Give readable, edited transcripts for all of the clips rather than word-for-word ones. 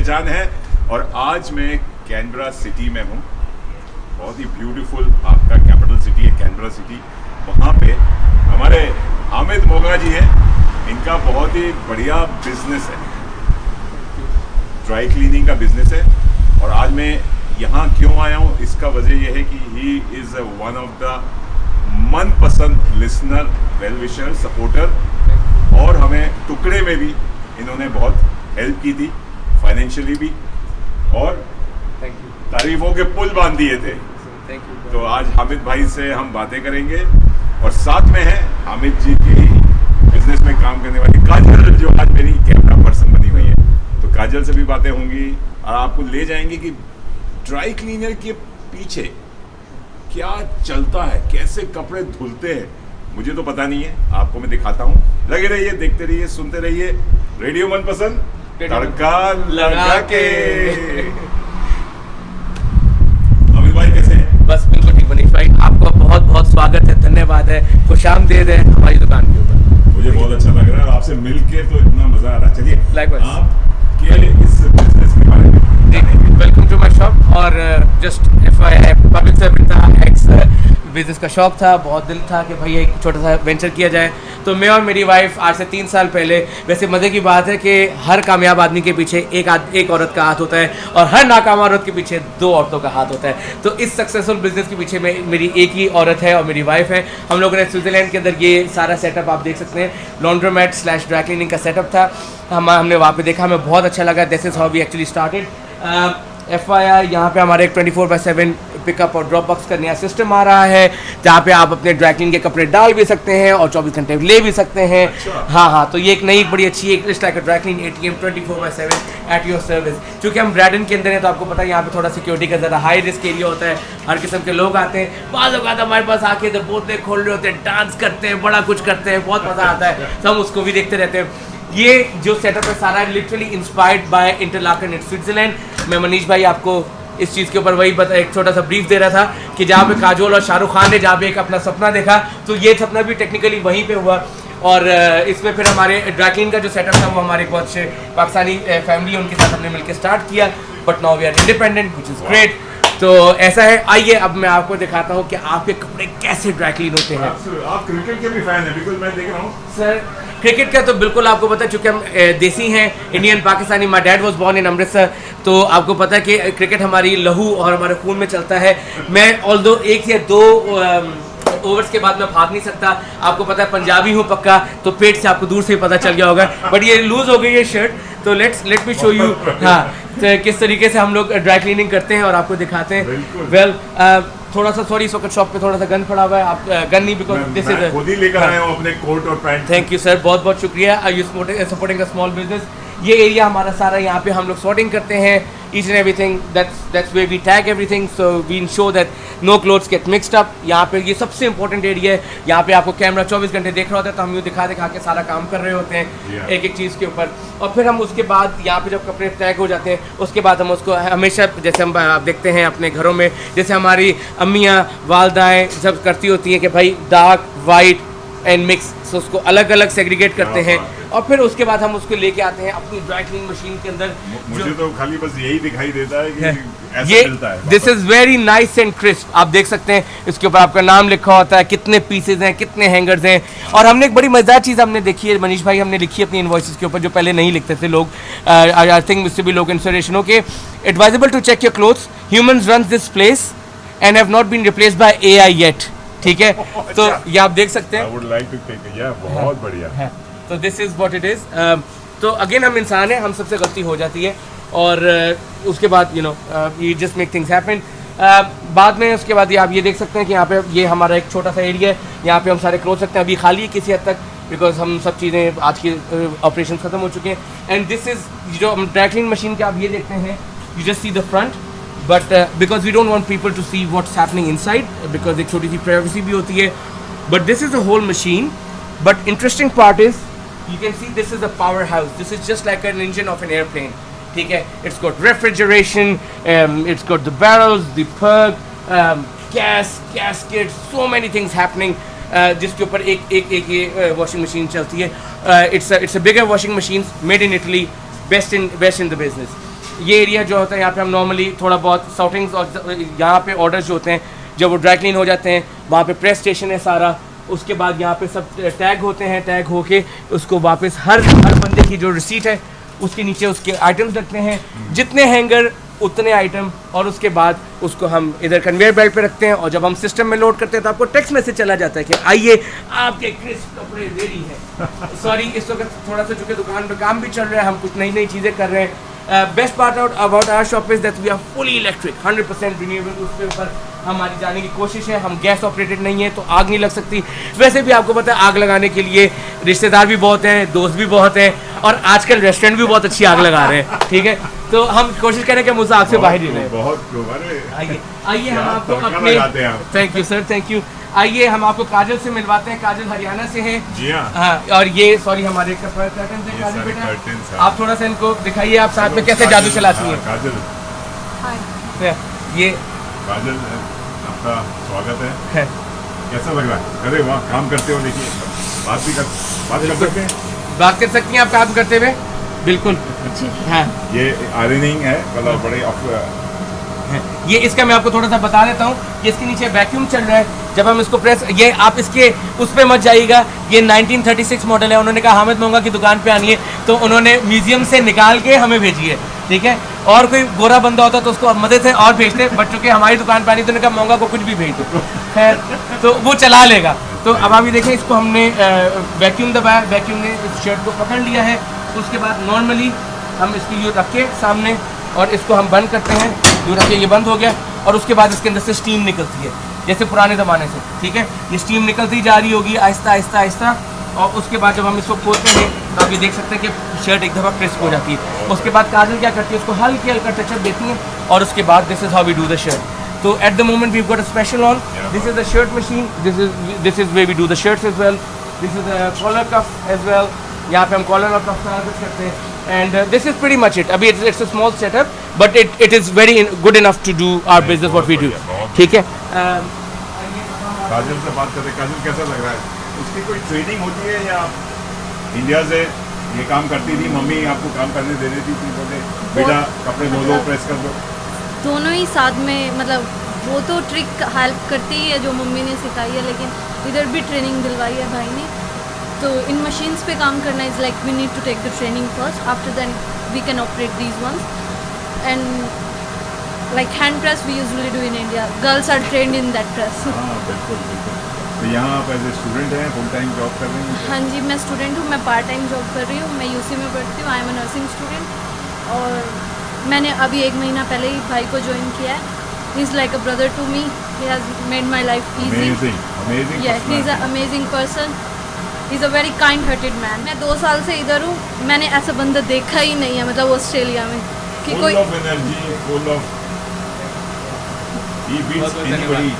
पहचान है। और आज मैं कैनबरा सिटी में हूँ, बहुत ही ब्यूटीफुल आपका कैपिटल सिटी है कैनबरा सिटी। वहाँ पे हमारे हामिद मोगा जी हैं, इनका बहुत ही बढ़िया बिजनेस है, ड्राई क्लीनिंग का बिजनेस है। और आज मैं यहाँ क्यों आया हूँ, इसका वजह यह है कि he is one of the मनपसंद लिसनर, वेल विशर, सपोर्टर, और हमें टुकड़े में भी इन्होंने बहुत हेल्प की थी, फाइनेंशियली भी, और तारीफों के पुल बांध दिए थे। तो आज हामिद भाई से हम बातें करेंगे, और साथ में है हामिद जी के ही बिजनेस में काम करने वाली काजल, जो आज मेरी कैमरा पर्सन बनी हुई है। तो काजल से भी बातें होंगी और आपको ले जाएंगे कि ड्राई क्लीनर के पीछे क्या चलता है, कैसे कपड़े धुलते हैं। मुझे तो पता नहीं है, आपको मैं दिखाता हूँ। लगे रहिए, देखते रहिए, सुनते रहिए, रेडियो मनपसंद तड़का लगा के। अमित भाई कैसे हैं? बस बिल्कुल ठीक मनीष भाई, आपका बहुत बहुत स्वागत है, धन्यवाद है, खुशामदीद है हमारी दुकान के ऊपर। मुझे बहुत अच्छा लग रहा है आपसे मिलके, तो इतना मजा आ रहा है। चलिए Likewise. आपके इस बिजनेस के बारे में वेलकम टू माय शॉप। और जस्ट FYI, पब्लिक सर्वेंट था, एक्स बिजनेस का शौक था, बहुत दिल था कि भाई एक छोटा सा वेंचर किया जाए। तो मैं और मेरी वाइफ आज से 3 साल पहले, वैसे मज़े की बात है कि हर कामयाब आदमी के पीछे एक औरत का हाथ होता है, और हर नाकाम औरत के पीछे 2 औरतों का हाथ होता है। तो इस सक्सेसफुल बिजनेस के पीछे मेरी एक ही औरत है और मेरी वाइफ है। हम लोगों ने स्विट्ज़रलैंड के अंदर ये सारा सेटअप आप देख सकते हैं, लॉन्ड्रोमैट / ड्राई क्लीनिंग का सेटअप था। हमने वहाँ पे देखा, हमें बहुत अच्छा लगा। This is how we actually started. FYI, यहाँ पे हमारे एक 24/7 पिकअप और ड्रॉप बॉक्स का नया सिस्टम आ रहा है, जहाँ पे आप अपने ड्राई क्लीन के कपड़े डाल भी सकते हैं और 24 घंटे ले भी सकते हैं। अच्छा। हाँ, तो ये एक नई बड़ी अच्छी एक like dry clean ATM 24/7 at your service. क्योंकि हम ब्रैडन के अंदर हैं, तो आपको पता है यहाँ पे थोड़ा सिक्योरिटी का ज़रा हाई रिस्क एरिया होता है, हर किस्म के लोग आते हैं। बाज़ औक़ात हमारे पास आके इधर बोतलें खोल रहे होते हैं, डांस करते हैं, बड़ा कुछ करते हैं, बहुत मज़ा आता है, तो हम उसको भी देखते रहते हैं। ये जो सेटअप है सारा literally inspired by Interlaken in Switzerland. मैं मनीष भाई आपको इस चीज़ के ऊपर वही एक छोटा सा ब्रीफ दे रहा था कि जहाँ पे काजोल और शाहरुख खान ने जहाँ पे एक अपना सपना देखा, तो ये सपना भी टेक्निकली वहीं पे हुआ। और इसमें फिर हमारे ड्राइक्लीन का जो सेटअप था वो हमारे बहुत अच्छे पाकिस्तानी फैमिली, उनके साथ हमने मिलकर स्टार्ट किया, but now we are independent, which is great. तो ऐसा है, आइए अब मैं आपको दिखाता हूँ कि आपके कपड़े कैसे ड्राई क्लीन होते हैं। आप क्रिकेट के भी फैन हैं? बिल्कुल, मैं देख रहा हूँ सर क्रिकेट का तो बिल्कुल आपको पता है, चूँकि हम देसी हैं, Indian Pakistani. My dad was born in Amritsar, तो आपको पता है कि क्रिकेट हमारी लहू और हमारे खून में चलता है। मैं ऑल्दो 1 या 2 ओवर्स के बाद मैं भाग नहीं सकता, आपको पता है पंजाबी हूँ पक्का, तो पेट से आपको दूर से ही पता चल गया होगा। बट ये लूज हो गई है शर्ट, तो लेट मी शो यू हाँ तो किस तरीके से हम लोग ड्राई क्लीनिंग करते हैं और आपको दिखाते हैं। वेल थोड़ा सा सॉरी, इस वक्त शॉप पे थोड़ा सा गन पड़ा हुआ है, आप गन नहीं, बिकॉज दिस इज खुद ही लेकर आए हो अपने कोट और पैंट। थैंक यू सर, बहुत बहुत शुक्रिया। Are you supporting a small business. ये एरिया हमारा सारा, यहाँ पे हम लोग सॉर्टिंग करते हैं each and everything, that's way we tag everything, so we ensure that no clothes get mixed up. यहाँ पे ये सबसे इंपॉर्टेंट एरिया है, यहाँ पे आपको कैमरा 24 घंटे देख रहा होता है, तो हम यूँ दिखा के सारा काम कर रहे होते हैं एक एक चीज़ के ऊपर। और फिर हम उसके बाद यहाँ पे जब कपड़े टैग हो जाते हैं, उसके बाद हम उसको हमेशा, जैसे हम आप देखते हैं अपने घरों में, जैसे हमारी अम्मियाँ वालदाएँ जब करती होती हैं कि भाई डार्क, वाइट एंड मिक्स, तो उसको अलग अलग सेग्रीगेट करते हैं, और फिर उसके बाद हम उसको लेके आते हैं अपनी ड्राई क्लीन मशीन के अंदर। मुझे तो खाली बस यही दिखाई देता है कि ऐसे ये मिलता है। This is very nice and crisp. आप देख सकते हैं इसके ऊपर आपका नाम लिखा होता है, कितने पीसेज हैं, कितने हैंगर्स हैं। और हमने एक बड़ी मजेदार चीज़ हमने देखी है मनीष भाई, हमने लिखी अपनी इनवॉइसेस के ऊपर, जो पहले नहीं लिखते थे लोग। आई थिंक मुझसे भी लोग इंस्पिरेशन हो के advisable to check your clothes, humans run this place and have not been replaced by AI yet. ठीक है, तो ये आप देख सकते हैं। I would like to take it. Yeah, बहुत बढ़िया है। तो this is what it is. तो अगेन हम इंसान हैं, हम सबसे गलती हो जाती है, और उसके बाद you just make things happen. बाद में उसके बाद ये आप ये देख सकते हैं कि यहाँ पे ये हमारा एक छोटा सा एरिया है, यहाँ पे हम सारे क्लोथ सकते हैं। अभी खाली है किसी हद तक, बिकॉज हम सब चीज़ें आज की ऑपरेशन ख़त्म हो चुके हैं। एंड दिस इज़ जो हम ड्राई क्लीन मशीन के आप ये देखते हैं, you just see the front, but because we don't want people to see what's happening inside, because एक छोटी सी प्राइवेसी भी होती है। But this is the whole machine. But interesting part is you can see this is a powerhouse. This is just like an engine of an airplane. ठीक है, it's got refrigeration, it's got the barrels, the plug, gas, gaskets, so many things happening. जिसके ऊपर एक ये washing machine चलती है. It's a bigger washing machine made in Italy, best in the business. ये area जो होता है यहाँ पे हम नॉर्मली थोड़ा बहुत सॉर्टिंग्स और यहाँ पे ऑर्डर्स जो होते हैं जब वो ड्राई क्लीन हो जाते हैं वहाँ पे प्रेस स्टेशन है सारा, उसके बाद यहाँ पे सब टैग होते हैं, टैग होके उसको वापस हर बंदे की जो रिसीट है उसके नीचे उसके आइटम्स रखते हैं, जितने हैंगर उतने आइटम, और उसके बाद उसको हम इधर कन्वेयर बेल्ट पे रखते हैं और जब हम सिस्टम में लोड करते हैं तो आपको टेक्स्ट मैसेज चला जाता है कि आइए आपके क्रिस्प कपड़े रेडी है। सॉरी इस वक्त थोड़ा सा चूँकि दुकान पे काम भी चल रहा है, हम कुछ नई नई चीज़ें कर रहे हैं। Best part out about our shop is that we are fully electric, 100% renewable. उसके ऊपर हमारी जाने की कोशिश है, हम गैस ऑपरेटेड नहीं है तो आग नहीं लग सकती। वैसे भी आपको पता है आग लगाने के लिए रिश्तेदार भी बहुत हैं, दोस्त भी बहुत हैं, और आजकल रेस्टोरेंट भी बहुत अच्छी आग लगा रहे हैं। ठीक है, तो हम कोशिश करें कि हम उस आग से बाहर ही रहें। बहुत आइए हम आपको अपने, thank you sir, thank you. आइए हम आपको काजल से मिलवाते हैं। काजल हरियाणा से हैं। जी हाँ। हाँ, और ये सॉरी हमारे कर्टन्स हैं काजल बेटा, आप थोड़ा सा इनको दिखाइए, आप साथ में कैसे जादू चलाती हैं। काजल, ये काजल आपका स्वागत है। कैसा लग रहा है? अरे वाह, काम करते हो, देखिए बात कर सकते हैं, बात कर सकती हैं आप काम करते हुए, बिल्कुल। हाँ, ये आयरनिंग है, मतलब बड़े ये इसका मैं आपको थोड़ा सा बता देता हूँ कि इसके नीचे वैक्यूम चल रहा है। जब हम इसको प्रेस, ये आप इसके उस पर मत जाइएगा, ये 1936 मॉडल है। उन्होंने कहा हामिद मोंगा की दुकान पे आनी है तो उन्होंने म्यूजियम से निकाल के हमें भेजी है। ठीक है, और कोई गोरा बंदा होता तो उसको मदद से और भेजते, बट चूँकि हमारी दुकान पे आनी तो उन्होंने कहा मोंगा को कुछ भी भेज दो, खैर तो वो चला लेगा। तो अब आप ये देखें, इसको हमने वैक्यूम दबाया, वैक्यूम ने इस शर्ट को पकड़ लिया है। उसके बाद नॉर्मली हम इसको यूँ रख के सामने और इसको हम बंद करते हैं, यूँ रखिए, ये बंद हो गया। और उसके बाद इसके अंदर से स्टीम निकलती है जैसे पुराने ज़माने से। ठीक है, ये स्टीम निकलती जा रही होगी आहिस्ता आहिस्ता आहिस्ता, और उसके बाद जब हम इसको खोलते हैं तो आप ये देख सकते हैं कि शर्ट एक दफ़ा क्रिस्प हो जाती है। उसके बाद काजल क्या करती है, उसको हल्की हल्का टचअप देती हैं और उसके बाद this is how we do the shirt. तो at the moment we got a special on, this is the shirt machine, this is way we do the shirts as well, this is the collar cuff as well. यहाँ पे हम collar और कफ सारा कुछ करते हैं, and this is pretty much it. अभी it's a small setup, but it is very good enough to do our business what we do. ठीक है। काजल से बात करते, काजल कैसा लग रहा है? उसकी कोई ट्रेनिंग होती है या इंडिया से ये काम करती थी, मम्मी आपको काम करने दे देती थी, बोले बेटा कपड़े धो लो, प्रेस कर दो? दोनों ही साथ में, मतलब वो तो ट्रिक हेल्प करती ही है जो मम्मी ने सिखाई है, लेकिन इधर भी ट्रेनिंग दिलवाई है भाई ने। तो इन मशीन्स पे काम करना is like we need to take the training first, after then we can operate these ones. And like hand press we usually do in India, girls are trained in that press. हाँ बिल्कुल बिल्कुल। तो यहाँ आप as a student हैं, full time job कर रही हैं? हाँ जी, मैं स्टूडेंट हूँ, मैं पार्ट टाइम जॉब कर रही हूँ, मैं यूसी में पढ़ती हूँ, I am a nursing student. और मैंने अभी 1 महीना पहले ही भाई को ज्वाइन किया है। He is like a brother to me, he has made my life easy. Amazing, yeah, he is an amazing person. He is a very kind-hearted man. मैं 2 साल से इधर हूँ, मैंने ऐसा बंदा देखा ही नहीं है, मतलब ऑस्ट्रेलिया में कि कोई full of energy, full of he beats anybody.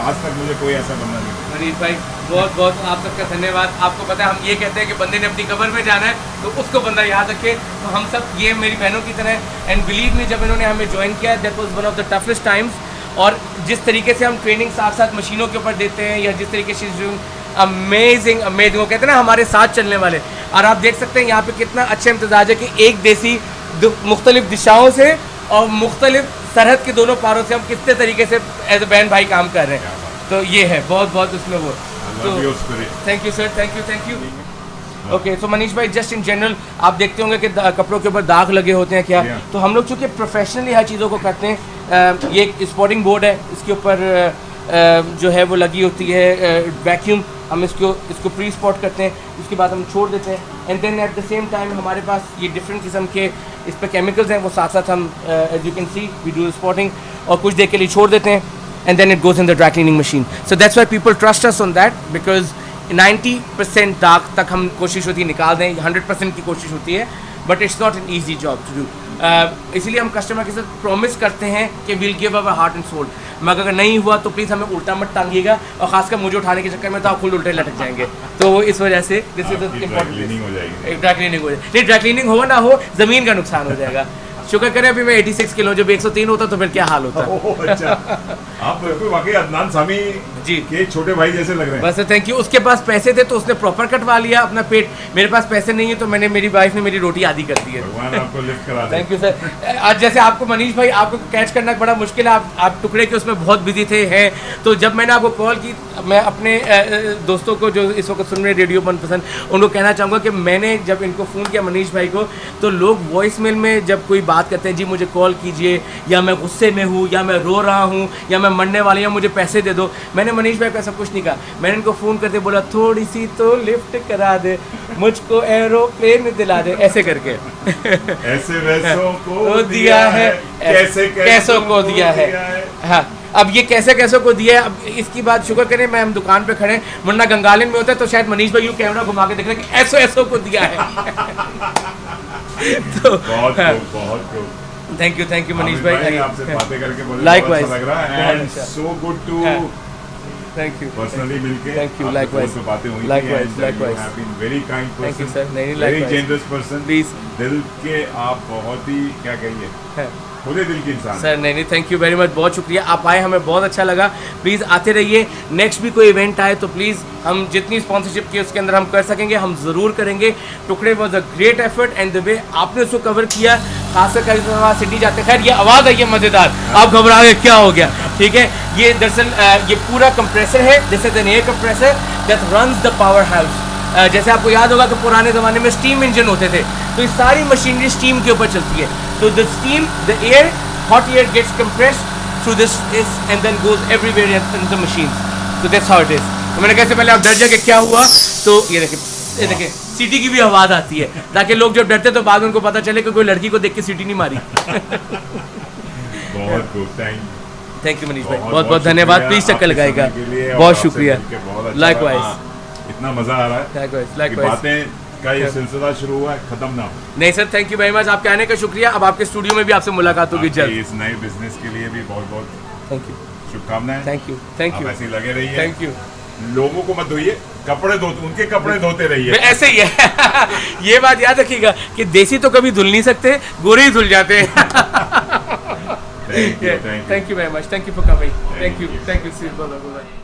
आज तक मुझे कोई ऐसा बंदा नहीं। मनीष भाई बहुत बहुत आप सबका धन्यवाद। आपको पता है हम ये कहते हैं कि बंदे ने अपनी कब्र में जाना है तो उसको बंदा याद रखे, तो हम सब ये मेरी बहनों की तरह। एंड बिलीव मी, जब इन्होंने हमें ज्वाइन किया that was one of the toughest times. और जिस तरीके से हम ट्रेनिंग साथ साथ मशीनों के ऊपर देते हैं, या जिस तरीके से अमेजिंग अमेजिंग, वो कहते हैं ना हमारे साथ चलने वाले। और आप देख सकते हैं यहाँ पे कितना अच्छा इम्तजाज है कि एक देसी मुख्तलिफ दिशाओं से और मुख्तलिफ सरहद के दोनों पारों से हम कितने तरीके से एज अ बहन भाई काम कर रहे हैं। तो ये है बहुत बहुत उसमें वो। तो thank you sir, thank you, thank you. Okay, so Manish भाई जस्ट इन जनरल आप देखते होंगे कि कपड़ों के ऊपर दाग लगे होते हैं क्या, तो हम लोग चूँकि प्रोफेशनली हर चीज़ों को करते हैं। ये एक स्पॉटिंग बोर्ड है, इसके ऊपर जो है वो लगी होती है वैक्यूम, हम इसको प्री स्पॉट करते हैं, उसके बाद हम छोड़ देते हैं। And then at the same time हमारे पास ये डिफरेंट किस्म के इस पर केमिकल्स हैं, वो साथ साथ हम as you can see we do spotting, और कुछ देर के लिए छोड़ देते हैं and then it goes in the dry cleaning machine. So that's why people trust us on that, because 90% दाग तक हम कोशिश होती है निकाल दें, 100% की कोशिश होती है, but it's not an easy job to do. इसीलिए हम कस्टमर के साथ प्रॉमिस करते हैं कि will give our heart and soul, मगर अगर नहीं हुआ तो प्लीज़ हमें उल्टा मत टांगिएगा, और खासकर मुझे उठाने के चक्कर में तो आप खुद उल्टे लटक जाएंगे। तो इस वजह से this is important, dry cleaning हो जाएगी। नहीं, ड्राई क्लीनिंग हो ना हो ज़मीन का नुकसान हो जाएगा। शुक्र करें अभी मैं 86 किलो, जब 103 होता तो फिर क्या हाल होता। ओह, अच्छा। आप बिल्कुल वाकई अदनान सामी जी के छोटे भाई जैसे लग रहे हैं। बस थैंक यू। उसके पास पैसे थे तो उसने प्रॉपर कटवा लिया अपना पेट, मेरे पास पैसे नहीं है तो मेरी वाइफ ने मेरी रोटी आधी कर दी है। भगवान आपको लिफ्ट करा दे। Thank you sir. आज जैसे आपको मनीष भाई आपको कैच करना बड़ा मुश्किल है, आप टुकड़े के उसमें बहुत बिजी थे हैं, तो जब मैंने आपको कॉल की, मैं अपने दोस्तों को जो इस वक्त सुन रहे रेडियो मनपसंद, उनको कहना चाहूँगा कि मैंने जब इनको फ़ोन किया मनीष भाई को, तो लोग वॉइस मेल में जब कोई बात करते हैं, जी मुझे कॉल कीजिए, या मैं गुस्से में हूँ, या मैं रो रहा हूँ, या मैं मरने वाली हूँ, मुझे पैसे दे दो, मैंने मनीष भाई को ऐसा कुछ नहीं कहा। मैंने इनको फ़ोन करते बोला थोड़ी सी तो लिफ्ट करा दे, मुझको एरोप्लेन दिला दे, ऐसे करके ऐसे वैसों को दिया है, कैसे कैसों को दिया है। हाँ, अब ये कैसे कैसों को दिया है, अब इसकी बात शुक्र करें मैं हम दुकान पे खड़े हैं, वरना गंगालन में होता है तो शायद मनीष भाई यूँ कैमरा घुमा के देख रहे हैं कि ऐसो ऐसो को दिया है। तो बहुत खूब। थैंक यू मनीष भाई, आपसे बातें करके मुझे Likewise. बहुत अच्छा लग रहा है, and so good to thank you personally मिलके Thank you, आपसे likewise. फोन पे बातें हुई Likewise, थी, likewise. you have been very kind Thank you, person, sir. नहीं, very likewise. generous person, Please. दिल के आप बहुत ही क्या कहिए खुले दिल के इंसान। सर नहीं थैंक यू वेरी मच, बहुत शुक्रिया, आप आए, हमें बहुत अच्छा लगा। प्लीज़ आते रहिए, नेक्स्ट भी कोई इवेंट आए तो प्लीज़ हम जितनी स्पॉन्सरशिप की उसके अंदर हम कर सकेंगे हम ज़रूर करेंगे। टुकड़े was a great effort and the way आपने उसको कवर किया, खासकर करीब सिटी जाते। खैर ये आवाज़ आई है मज़ेदार, आप घबरा गए क्या हो गया, ठीक है। ये दरअसल ये पूरा कंप्रेसर है, this is an air compressor that runs the power house. जैसे आपको याद होगा कि पुराने ज़माने में स्टीम इंजन होते थे, तो ये सारी मशीनरी स्टीम के ऊपर चलती है। तो the steam, the air, hot air gets compressed through this and then goes everywhere in the machines. So that's how it is. तो मैंने कैसे पहले आप डर जाके क्या हुआ, तो ये देखिए सीटी की भी आवाज़ आती है, ताकि लोग जब डरते तो बाद में उनको पता चले कि कोई लड़की को देख के सीटी नहीं मारी। बहुत खूब, थैंक यू मनीष भाई, बहुत बहुत धन्यवाद, प्लीज़ चक्कर लगाएगा, बहुत शुक्रिया। लाइकवाइज, इतना मजा आ रहा है, लाइकवाइज। बातें का ये सिलसिला शुरू हुआ है, खत्म ना हो। नहीं sir, thank you very much, आपके आने का शुक्रिया। अब आपके स्टूडियो में भी आपसे मुलाकात होगी जल्द। इस नए बिजनेस के लिए भी बहुत बहुत थैंक यू, शुभकामनाएं। थैंक यू आप ऐसे ही लगे रहिए, थैंक यू। लोगों को मत धोइए, कपड़े धोते, उनके कपड़े धोते रहिए, ऐसे ही है। ये बात याद रखिएगा कि देसी तो कभी धुल नहीं सकते, गोरे ही धुल जाते हैं। Thank you thank you very much, thank you for coming, thank you, see you, bye bye.